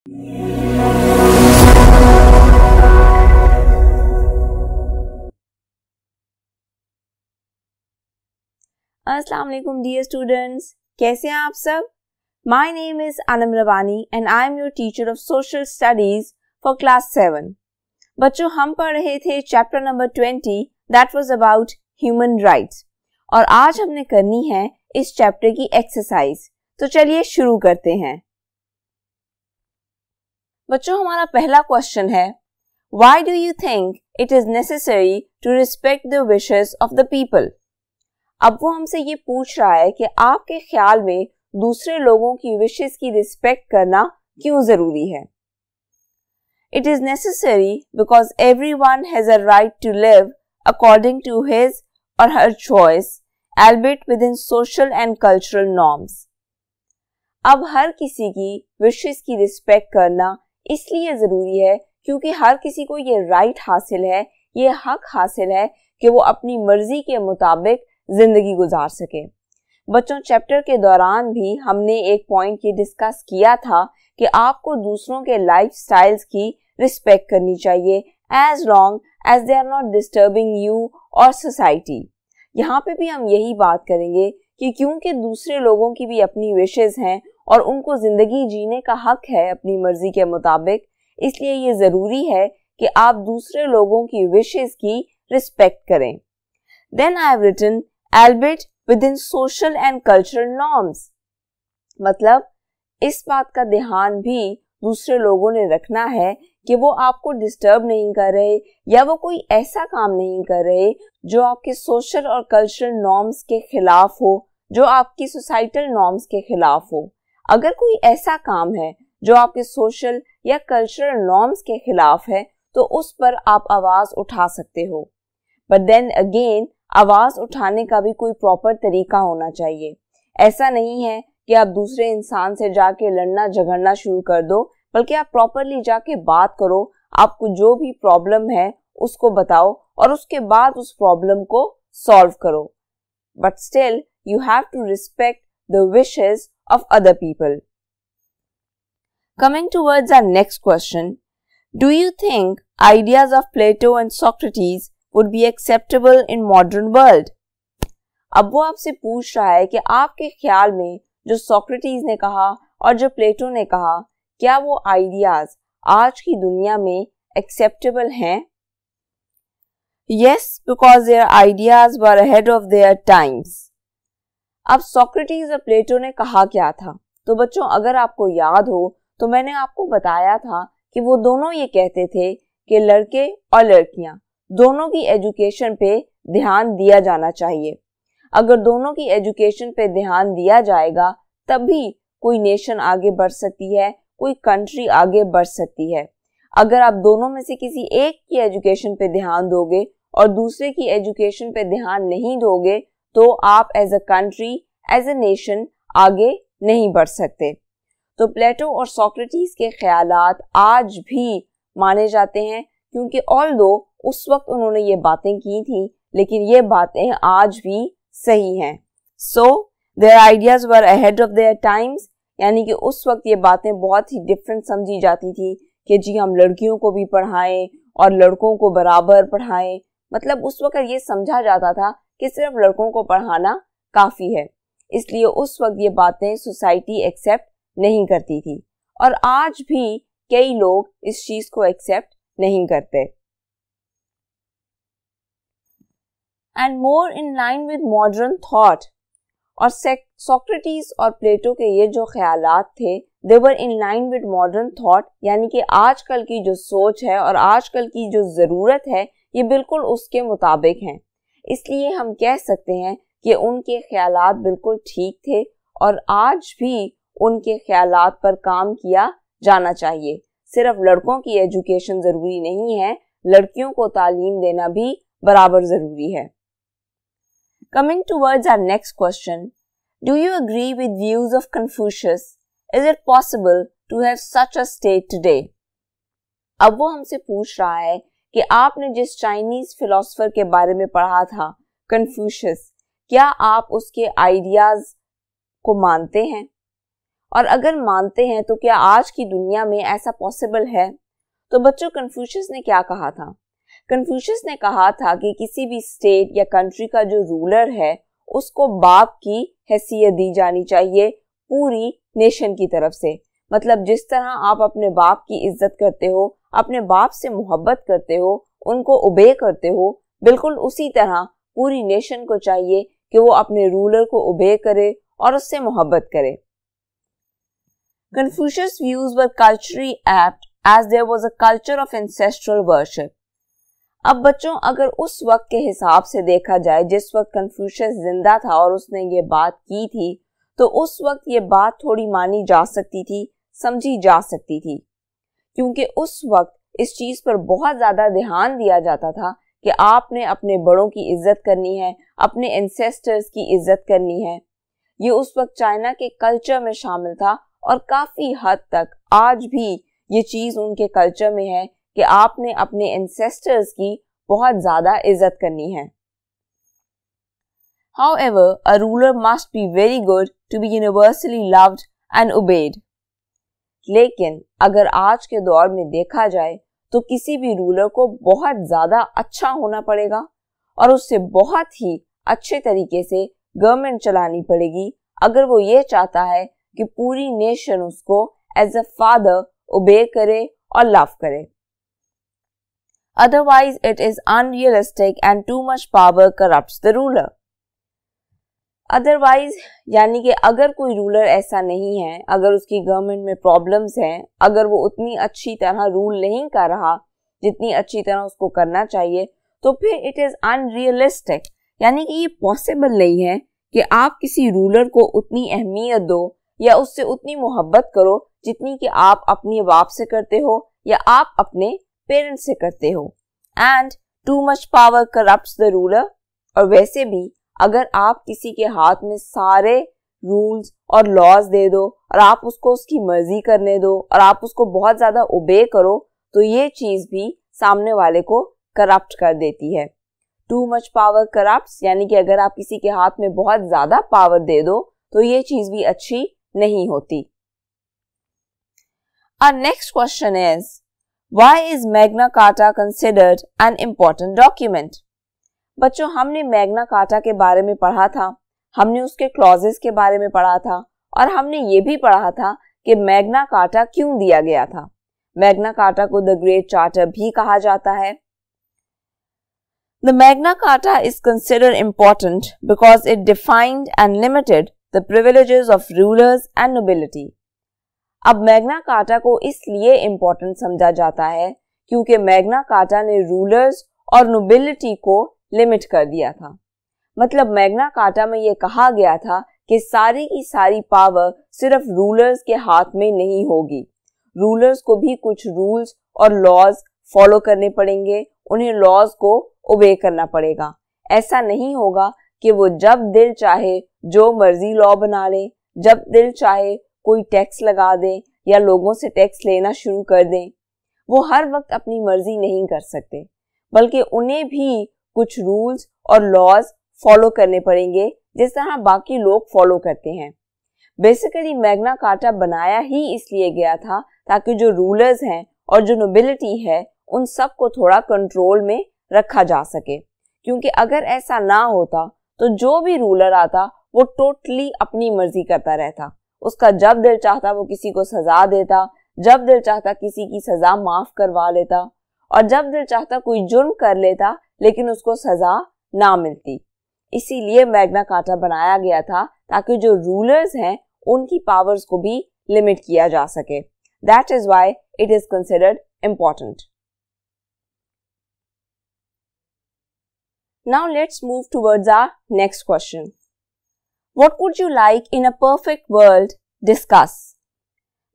अस्सलाम वालेकुम dear students, कैसे हैं आप सब? My name is Anam Rawani and I am your teacher of social studies for class 7। बच्चों, हम पढ़ रहे थे chapter number 20 that was about human rights और आज हमने करनी है इस चैप्टर की एक्सरसाइज। तो चलिए शुरू करते हैं। बच्चों, हमारा पहला क्वेश्चन है, why do you think it is necessary to respect the wishes of the people? अब वो हमसे ये पूछ रहा है कि आपके ख्याल में दूसरे लोगों की विशेस की रिस्पेक्ट करना क्यों जरूरी है? It is necessary because everyone has a right to live according to his और her choice, albeit within social and cultural norms। अब हर किसी की विशेस की रिस्पेक्ट करना इसलिए जरूरी है क्योंकि हर किसी को ये राइट हासिल है, ये हक हासिल है कि वो अपनी मर्जी के मुताबिक जिंदगी गुजार सके। बच्चों, चैप्टर के दौरान भी हमने एक पॉइंट ये डिस्कस किया था कि आपको दूसरों के लाइफ स्टाइल्स की रिस्पेक्ट करनी चाहिए as long as they are not disturbing you और सोसाइटी। यहाँ पे भी हम यही बात करेंगे कि क्योंकि दूसरे लोगों की भी अपनी विशेस हैं और उनको जिंदगी जीने का हक है अपनी मर्जी के मुताबिक, इसलिए ये जरूरी है कि आप दूसरे लोगों की विशेस की रिस्पेक्ट करें। Then I have written albeit within social and cultural norms। मतलब इस बात का ध्यान भी दूसरे लोगों ने रखना है कि वो आपको डिस्टर्ब नहीं कर रहे या वो कोई ऐसा काम नहीं कर रहे जो आपके सोशल और कल्चरल नॉर्म्स के खिलाफ हो, जो आपकी सोसाइटल नॉर्म्स के खिलाफ हो। अगर कोई ऐसा काम है जो आपके सोशल या कल्चरल नॉर्म्स के खिलाफ है तो उस पर आप आवाज उठा सकते हो, बट देन अगेन आवाज उठाने का भी कोई प्रॉपर तरीका होना चाहिए। ऐसा नहीं है कि आप दूसरे इंसान से जाके लड़ना झगड़ना शुरू कर दो, बल्कि आप प्रॉपरली जाके बात करो, आपको जो भी प्रॉब्लम है उसको बताओ और उसके बाद उस प्रॉब्लम को सॉल्व करो। But still you have to respect the wishes of other people. Coming towards our next question, do you think ideas of Plato and Socrates would be acceptable in modern world? अब वो आपसे पूछ रहा है कि आपके ख्याल में जो सोक्रेटिस ने कहा और जो प्लेटो ने कहा, क्या वो आइडियाज आज की दुनिया में एक्सेप्टेबल हैं? Yes, because their ideas were ahead of their times। अब सोक्रेटिस और प्लेटो ने कहा क्या था? तो बच्चों, अगर आपको याद हो तो मैंने आपको बताया था कि वो दोनों ये कहते थे कि लड़के और लड़कियां दोनों की एजुकेशन पे ध्यान दिया जाना चाहिए। अगर दोनों की एजुकेशन पे ध्यान दिया जाएगा तभी कोई नेशन आगे बढ़ सकती है, कोई कंट्री आगे बढ़ सकती है। अगर आप दोनों में से किसी एक की एजुकेशन पे ध्यान दोगे और दूसरे की एजुकेशन पे ध्यान नहीं दोगे तो आप as a country, as a nation आगे नहीं बढ़ सकते। तो प्लेटो और सोक्रेटिस के ख्यालात आज भी माने जाते हैं क्योंकि ऑल्दो उस वक्त उन्होंने ये बातें की थी लेकिन ये बातें आज भी सही हैं। So their ideas were ahead of their times, यानी कि उस वक्त ये बातें बहुत ही डिफरेंट समझी जाती थी कि जी हम लड़कियों को भी पढ़ाएं और लड़कों को बराबर पढ़ाएं। मतलब उस वक्त ये समझा जाता था कि सिर्फ लड़कों को पढ़ाना काफी है, इसलिए उस वक्त ये बातें सोसाइटी एक्सेप्ट नहीं करती थी और आज भी कई लोग इस चीज को एक्सेप्ट नहीं करते। And more in line with modern thought, और सोक्रेटिस और प्लेटो के ये जो ख्यालात थे they were in line with modern thought, यानी कि आजकल की जो सोच है और आजकल की जो जरूरत है ये बिल्कुल उसके मुताबिक हैं। इसलिए हम कह सकते हैं कि उनके ख्यालात बिल्कुल ठीक थे और आज भी उनके ख्यालात पर काम किया जाना चाहिए। सिर्फ लड़कों की एजुकेशन जरूरी नहीं है, लड़कियों को तालीम देना भी बराबर जरूरी है। Coming towards our next question, do you agree with views of Confucius? Is it possible to have such a state today? अब वो हमसे पूछ रहा है कि आपने जिस चाइनीज फिलोसोफर के बारे में पढ़ा था, कन्फ्यूशियस, क्या आप उसके आइडियाज को मानते हैं और अगर मानते हैं तो क्या आज की दुनिया में ऐसा पॉसिबल है? तो बच्चों, कन्फ्यूशियस ने क्या कहा था? कन्फ्यूशियस ने कहा था कि किसी भी स्टेट या कंट्री का जो रूलर है उसको बाप की हैसियत दी जानी चाहिए पूरी नेशन की तरफ से। मतलब जिस तरह आप अपने बाप की इज्जत करते हो, अपने बाप से मोहब्बत करते हो, उनको ओबे करते हो, बिल्कुल उसी तरह पूरी नेशन को चाहिए कि वो अपने रूलर को ओबे करे और उससे मोहब्बत करे। Confucius' views were culturally apt as there was a culture of ancestral worship. अब बच्चों, अगर उस वक्त के हिसाब से देखा जाए जिस वक्त कन्फ्यूशियस जिंदा था और उसने ये बात की थी, तो उस वक्त ये बात थोड़ी मानी जा सकती थी, समझी जा सकती थी, क्योंकि उस वक्त इस चीज पर बहुत ज्यादा ध्यान दिया जाता था कि आपने अपने बड़ों की इज्जत करनी है, अपने एंसेस्टर्स की इज्जत करनी है। ये उस वक्त चाइना के कल्चर में शामिल था और काफी हद तक आज भी ये चीज उनके कल्चर में है कि आपने अपने एंसेस्टर्स की बहुत ज्यादा इज्जत करनी है। However, a ruler must be very good to be universally loved and obeyed. लेकिन अगर आज के दौर में देखा जाए तो किसी भी रूलर को बहुत ज्यादा अच्छा होना पड़ेगा और उससे बहुत ही अच्छे तरीके से गवर्नमेंट चलानी पड़ेगी अगर वो ये चाहता है कि पूरी नेशन उसको एज अ फादर ओबे करे और लव करे। Otherwise, it is unrealistic and too much power corrupts the ruler. Otherwise यानी कि अगर कोई रूलर ऐसा नहीं है, अगर उसकी गवर्नमेंट में प्रॉब्लम्स हैं, अगर वो उतनी अच्छी तरह रूल नहीं कर रहा जितनी अच्छी तरह उसको करना चाहिए, तो फिर इट इज अनरियलिस्टिक, यानी कि ये पॉसिबल नहीं है कि आप किसी रूलर को उतनी अहमियत दो या उससे उतनी मोहब्बत करो जितनी कि आप अपने बाप से करते हो या आप अपने पेरेंट्स से करते हो। And too much power corrupts the ruler. और वैसे भी अगर आप किसी के हाथ में सारे रूल्स और लॉज दे दो और आप उसको उसकी मर्जी करने दो और आप उसको बहुत ज्यादा ओबे करो, तो ये चीज भी सामने वाले को करप्ट कर देती है। टू मच पावर करप्ट्स, यानी कि अगर आप किसी के हाथ में बहुत ज्यादा पावर दे दो तो ये चीज भी अच्छी नहीं होती। Our next question is, why is Magna Carta considered an important document? बच्चों, हमने मैग्ना कार्टा के बारे में पढ़ा था, हमने उसके क्लॉजेस के बारे में पढ़ा था और हमने ये भी पढ़ा था कि मैग्ना कार्टा क्यों दिया गया था। मैग्ना कार्टा को द ग्रेट चार्टर भी कहा जाता है। The Magna Carta is considered important because it defined and limited the privileges of rulers and nobility. अब मैग्ना कार्टा को इसलिए इम्पोर्टेंट समझा जाता है क्योंकि मैग्ना कार्टा ने रूलर्स और नोबिलिटी को लिमिट कर दिया था। मतलब मैग्ना कार्टा में ये कहा गया था कि सारी की सारी पावर सिर्फ रूलर्स के हाथ में नहीं होगी, रूलर्स को भी कुछ रूल्स और लॉज फॉलो करने पड़ेंगे, उन्हें लॉज को ओबे करना पड़ेगा। ऐसा नहीं होगा कि वो जब दिल चाहे जो मर्जी लॉ बना ले, जब दिल चाहे कोई टैक्स लगा दे या लोगों से टैक्स लेना शुरू कर दें। वो हर वक्त अपनी मर्जी नहीं कर सकते, बल्कि उन्हें भी कुछ रूल्स और लॉज फॉलो करने पड़ेंगे जिस तरह बाकी लोग फॉलो करते हैं। बेसिकली मैग्ना कार्टा बनाया ही इसलिए गया था ताकि जो रूलर्स हैं और जो नोबिलिटी है उन सब को थोड़ा कंट्रोल में रखा जा सके, क्योंकि अगर ऐसा ना होता तो जो भी रूलर आता वो टोटली अपनी मर्जी करता रहता। उसका जब दिल चाहता वो किसी को सजा देता, जब दिल चाहता किसी की सजा माफ करवा लेता और जब दिल चाहता कोई जुर्म कर लेता लेकिन उसको सजा ना मिलती। इसीलिए मैग्ना कार्टा बनाया गया था ताकि जो रूलर्स हैं उनकी पावर्स को भी लिमिट किया जा सके। That is why it is considered important. Now let's move towards our next question. What would you like in a perfect world? Discuss.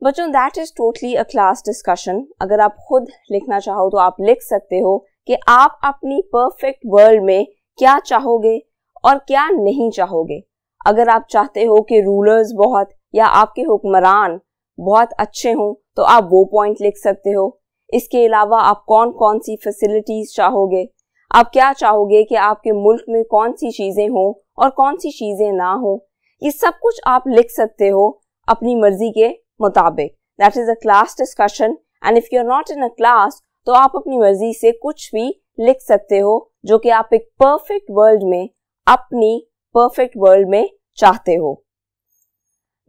बच्चों, that is totally a class discussion. अगर आप खुद लिखना चाहो तो आप लिख सकते हो कि आप अपनी परफेक्ट वर्ल्ड में क्या चाहोगे और क्या नहीं चाहोगे। अगर आप चाहते हो कि रूलर्स बहुत या आपके हुक्मरान बहुत अच्छे हों तो आप वो पॉइंट लिख सकते हो। इसके अलावा आप कौन कौन सी फैसिलिटीज चाहोगे, आप क्या चाहोगे कि आपके मुल्क में कौन सी चीजें हों और कौन सी चीजें ना हो, ये सब कुछ आप लिख सकते हो अपनी मर्जी के मुताबिक. That is a class discussion and if you are not in a class तो आप अपनी मर्जी से कुछ भी लिख सकते हो जो कि आप एक परफेक्ट वर्ल्ड में, अपनी परफेक्ट वर्ल्ड में चाहते हो.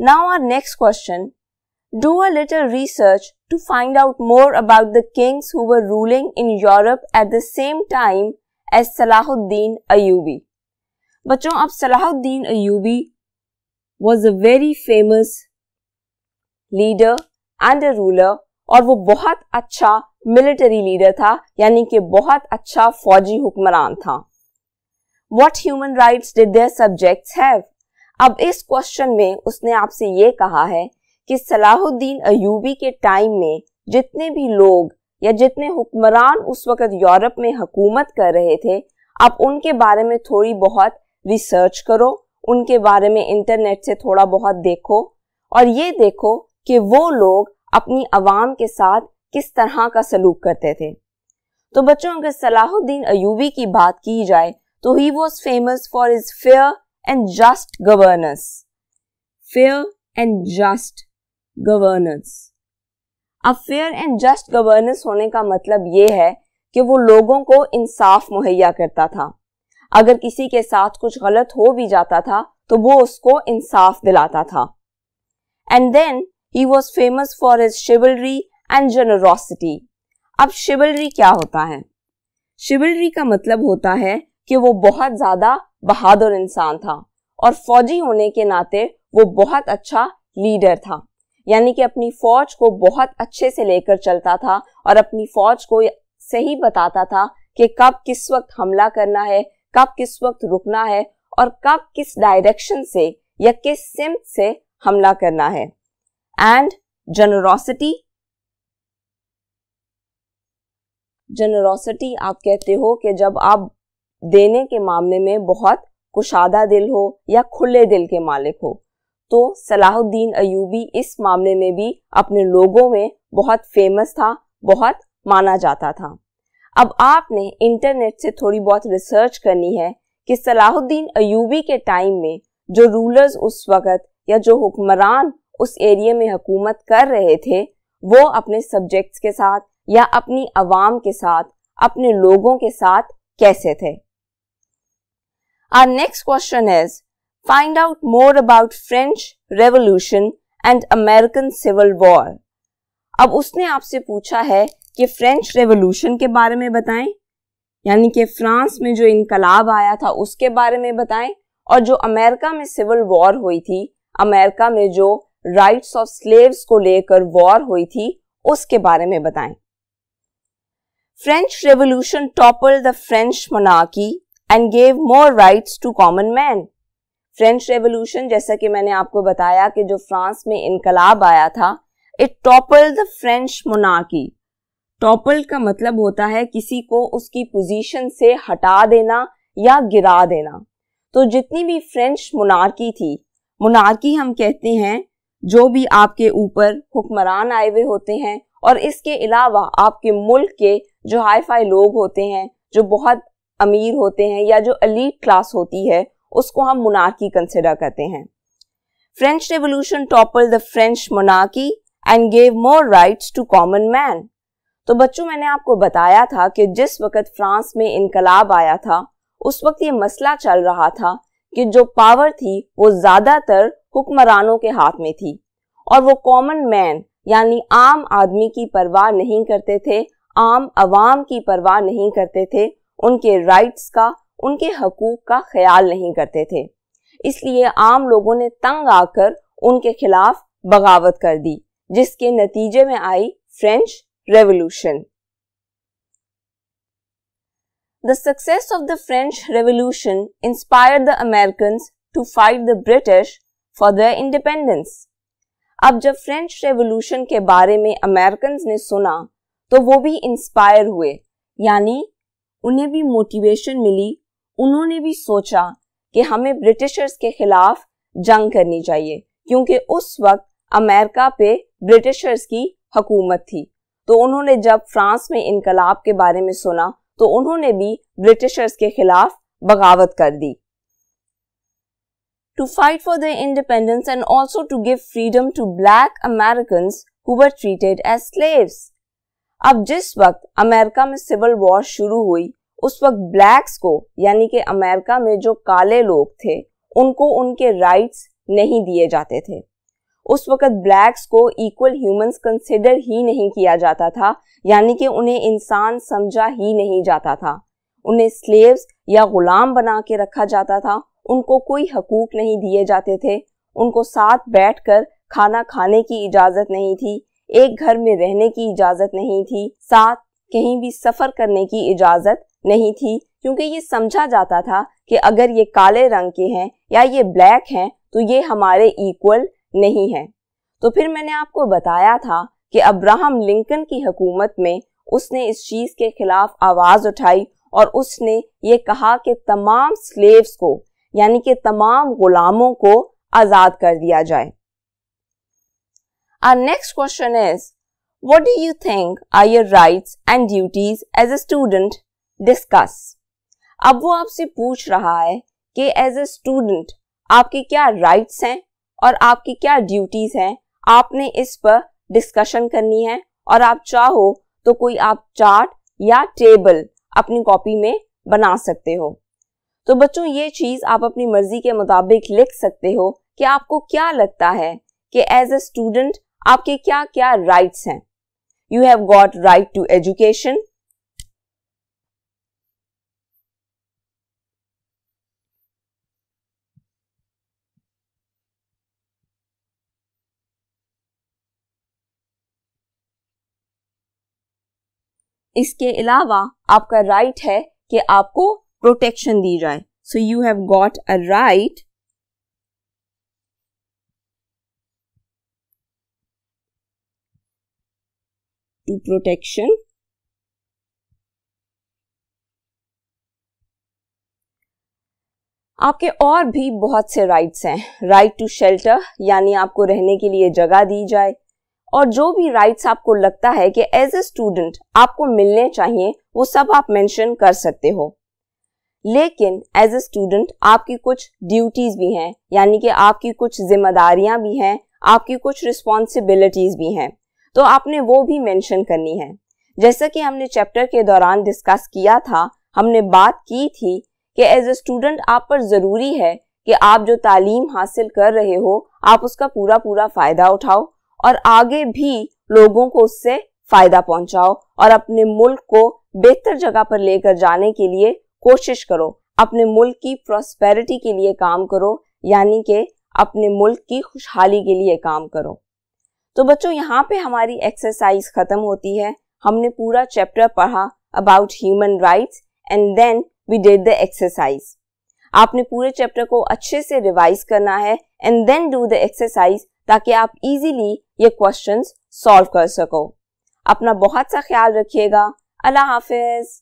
Now our next question. Do a little research to find out more about the kings who were ruling in Europe at the same time as Salahuddin Ayyubi. बच्चों, अब Salahuddin Ayyubi was a very famous leader and a ruler और वो बहुत अच्छा military leader था, यानी कि बहुत अच्छा फौजी हुक्मरान था. What human rights did their subjects have? अब इस क्वेश्चन में उसने आपसे ये कहा है कि सलाहुद्दीन अयूबी के टाइम में जितने भी लोग या जितने हुक्मरान उस वक्त यूरोप में हुकूमत कर रहे थे, आप उनके बारे में थोड़ी बहुत रिसर्च करो, उनके बारे में इंटरनेट से थोड़ा बहुत देखो और ये देखो कि वो लोग अपनी अवाम के साथ किस तरह का सलूक करते थे. तो बच्चों, अगर सलाहुद्दीन अयूबी की बात की जाए तो ही was famous for his fair and just governance. Fair and just governance. अब फेयर एंड जस्ट गवर्नेंस होने का मतलब ये है कि वो लोगों को इंसाफ मुहैया करता था. अगर किसी के साथ कुछ गलत हो भी जाता था तो वो उसको इंसाफ दिलाता था. And then he was famous for his chivalry and generosity. अब शिवलरी क्या होता है? शिवलरी का मतलब होता है कि वो बहुत ज्यादा बहादुर इंसान था और फौजी होने के नाते वो बहुत अच्छा लीडर था, यानी कि अपनी फौज को बहुत अच्छे से लेकर चलता था और अपनी फौज को सही बताता था कि कब किस वक्त हमला करना है, कब किस वक्त रुकना है और कब किस डायरेक्शन से या किस सिमत से हमला करना है. And generosity. जेनरोसिटी आप कहते हो कि जब आप देने के मामले में बहुत कुशादा दिल हो या खुले दिल के मालिक हो, तो सलाहुद्दीन अयूबी इस मामले में भी अपने लोगों में बहुत फेमस था, बहुत माना जाता था. अब आपने इंटरनेट से थोड़ी बहुत रिसर्च करनी है कि सलाहुद्दीन अयूबी के टाइम में जो रूलर्स उस वक्त या जो हुक्मरान उस एरिया में हुकूमत कर रहे थे वो अपने सब्जेक्ट्स के साथ या अपनी अवाम के साथ, अपने लोगों के साथ कैसे थे. Our next question is, find out more about French Revolution and American Civil War. अब उसने आपसे पूछा है कि फ्रेंच रेवोल्यूशन के बारे में बताएं, यानी कि फ्रांस में जो इनकलाब आया था उसके बारे में बताएं, और जो अमेरिका में सिविल वॉर हुई थी, अमेरिका में जो राइट्स ऑफ स्लेव्स को लेकर वॉर हुई थी उसके बारे में बताएं. French revolution toppled the French monarchy and gave more rights to common man. French revolution, जैसा कि मैंने आपको बताया कि जो फ्रांस में इनकलाब आया था, it toppled the French monarchy. Topple का मतलब होता है किसी को उसकी पोजीशन से हटा देना या गिरा देना. तो जितनी भी फ्रेंच मोनार्की थी, मोनार्की हम कहते हैं जो भी आपके ऊपर हुक्मरान आए हुए होते हैं और इसके अलावा आपके मुल्क के जो हाई फाई लोग होते हैं, जो बहुत अमीर होते हैं या जो एलीट क्लास होती है, उसको हम मोनार्की कंसिडर करते हैं. French revolution toppled the French monarchy and gave more rights to common man. तो बच्चों, मैंने आपको बताया था कि जिस वक्त फ्रांस में इनकलाब आया था उस वक्त ये मसला चल रहा था कि जो पावर थी वो ज्यादातर हुक्मरानों के हाथ में थी और वो कॉमन मैन यानी आम आदमी की परवाह नहीं करते थे, आम अवाम की परवाह नहीं करते थे, उनके राइट्स का, उनके हकूक का ख्याल नहीं करते थे. इसलिए आम लोगों ने तंग आकर उनके खिलाफ बगावत कर दी, जिसके नतीजे में आई French revolution. The success of the French Revolution inspired the Americans to fight the British for their independence. अब जब फ्रेंच रेवोल्यूशन के बारे में अमेरिकन्स ने सुना तो वो भी इंस्पायर हुए, यानी उन्हें भी मोटिवेशन मिली. उन्होंने भी सोचा कि हमें ब्रिटिशर्स के खिलाफ जंग करनी चाहिए, क्योंकि उस वक्त अमेरिका पे ब्रिटिशर्स की हुकूमत थी. तो उन्होंने जब फ्रांस में इनकलाब के बारे में सुना तो उन्होंने भी ब्रिटिशर्स के खिलाफ बगावत कर दी. to fight for their independence and also to give freedom to black Americans who were treated as slaves. अब जिस वक्त अमेरिका में सिविल वॉर शुरू हुई उस वक्त ब्लैक्स को यानी कि अमेरिका में जो काले लोग थे उनको उनके राइट्स नहीं दिए जाते थे। उस वक्त ब्लैक्स को इक्वल ह्यूमंस कंसिडर ही नहीं किया जाता था, यानी कि उन्हें इंसान समझा ही नहीं जाता था। उन्हें स्लेव्स या गुलाम बना के रखा जाता था। उनको कोई हकूक नहीं दिए जाते थे। उनको साथ बैठकर खाना खाने की इजाजत नहीं थी, एक घर में रहने की इजाजत नहीं थी, साथ कहीं भी सफर करने की इजाजत नहीं थी, क्योंकि ये समझा जाता था कि अगर ये काले रंग के हैं या ये ब्लैक हैं तो ये हमारे इक्वल नहीं है। तो फिर मैंने आपको बताया था कि अब्राहम लिंकन की हुकूमत में उसने इस चीज के खिलाफ आवाज उठाई और उसने ये कहा कि तमाम स्लेव्स को यानी कि तमाम गुलामों को आजाद कर दिया जाए। Our next question is, what do you think are your rights and duties as a student? Discuss. अब वो आपसे पूछ रहा है कि एज ए स्टूडेंट आपके क्या राइट्स हैं और आपकी क्या ड्यूटीज हैं। आपने इस पर डिस्कशन करनी है और आप चाहो तो कोई आप चार्ट या टेबल अपनी कॉपी में बना सकते हो। तो बच्चों ये चीज आप अपनी मर्जी के मुताबिक लिख सकते हो कि आपको क्या लगता है कि एज ए स्टूडेंट आपके क्या क्या राइट्स हैं। You have got right to education, इसके अलावा आपका राइट है कि आपको प्रोटेक्शन दी जाए। So you have got a right to protection, आपके और भी बहुत से राइट्स हैं। राइट टू शेल्टर यानी आपको रहने के लिए जगह दी जाए, और जो भी राइट्स आपको लगता है कि एज ए स्टूडेंट आपको मिलने चाहिए वो सब आप मेंशन कर सकते हो। लेकिन एज ए स्टूडेंट आपकी कुछ ड्यूटीज भी हैं, यानी कि आपकी कुछ जिम्मेदारियां भी हैं, आपकी कुछ रिस्पॉन्सिबिलिटीज भी हैं, तो आपने वो भी मेंशन करनी है। जैसा कि हमने चैप्टर के दौरान डिस्कस किया था, हमने बात की थी कि एज ए स्टूडेंट आप पर जरूरी है कि आप जो तालीम हासिल कर रहे हो आप उसका पूरा पूरा फायदा उठाओ और आगे भी लोगों को उससे फायदा पहुंचाओ और अपने मुल्क को बेहतर जगह पर लेकर जाने के लिए कोशिश करो। अपने मुल्क की प्रॉस्पेरिटी के लिए काम करो, यानी कि अपने मुल्क की खुशहाली के लिए काम करो। तो बच्चों यहाँ पे हमारी एक्सरसाइज खत्म होती है। हमने पूरा चैप्टर पढ़ा about human rights and then we did the exercise. आपने पूरे चैप्टर को अच्छे से रिवाइज करना है and then do the exercise, ताकि आप इजीली ये क्वेश्चंस सॉल्व कर सको। अपना बहुत सा ख्याल रखिएगा। अल्लाह हाफिज।